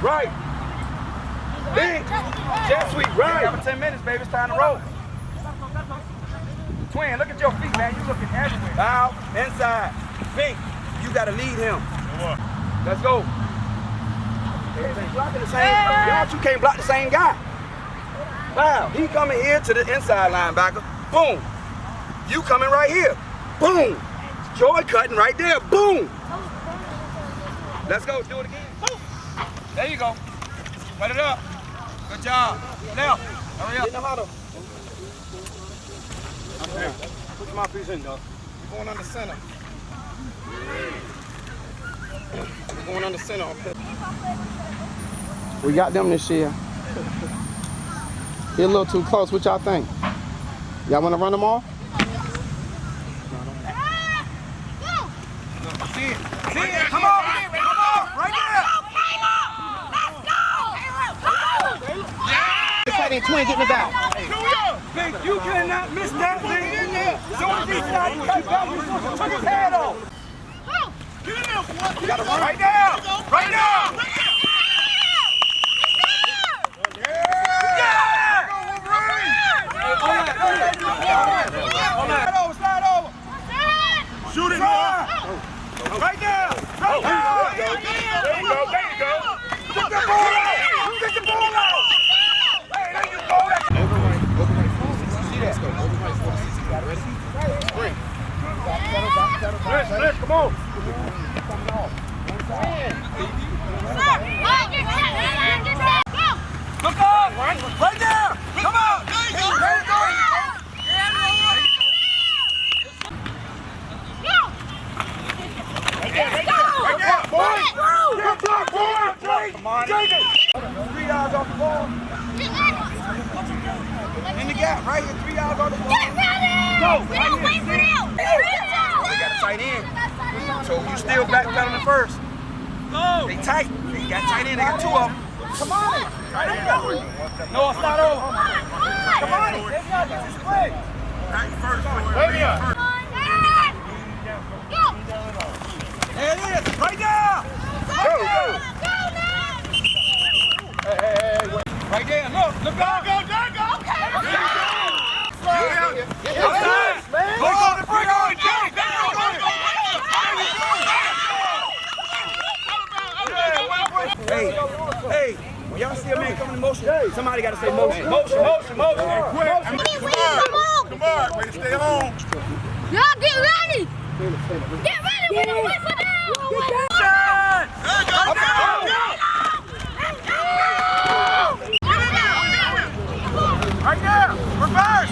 Right. Big. Jet sweep. Right. You have 10 minutes, baby. It's time to roll. Twin, look at your feet, man. You looking everywhere. Bow. Inside. Pink. You got to lead him. Let's go. Blocking the same. You can't block the same guy. Wow, he coming here to the inside linebacker. Boom. You coming right here. Boom. Joy cutting right there. Boom. Let's go. Do it again. Boom. There you go. Put it up. Good job. Left. Hurry up. You know how to. Okay. Put your mouthpiece in, dog. You're going on the center. You're going on the center. Okay. We got them this year. They're a little too close. What y'all think? Y'all want to run them off? See it. See it. Come on. Come on. Right there. The fighting twin getting it back. Big, you cannot miss that thing. So if he's not cut back, you're supposed to turn his head off. You got to run right now. Right now. Slide over. Shoot it, man. Right there. Right there. There you go. There you go. Get the ball out. Get the ball out. Hey, there you go. Overnight 460. See that? Overnight 460. Got it ready? Spring. Let's come on. Coming off. Look up. Right there. Come on. There you go. Come on. Take it. 3 yards off the ball. In the gap, right here. 3 yards off the ball. Get ready! Go. We don't wait for them. We got a tight end. So you still backpedaling first. Go. They tight. They got tight end. They got 2 of them. Come on. Right here. No, it's not over. Come on. Let's not get this play. Right first. Baby up. Go. There it is. Right there. Go. Go. Hey, wait. Right there, look out. Go. Okay. Outside. Go on and bring on. Hey, when y'all see a man coming in motion, somebody got to say motion. Motion. Come on. Way to stay alone. Y'all get ready. Get ready. We don't wait for them. Right there! Reverse!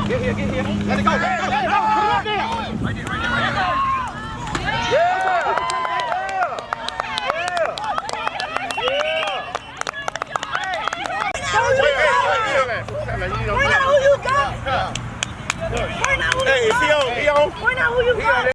Get here. Let it go. Put it up there. Right there. Yeah! Point out who you got. Hey, is he on? Point out who you got.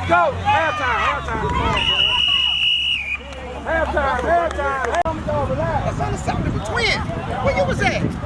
Go! Halftime. Halftime. Relax. That's on the 70 for twin. Where you was at?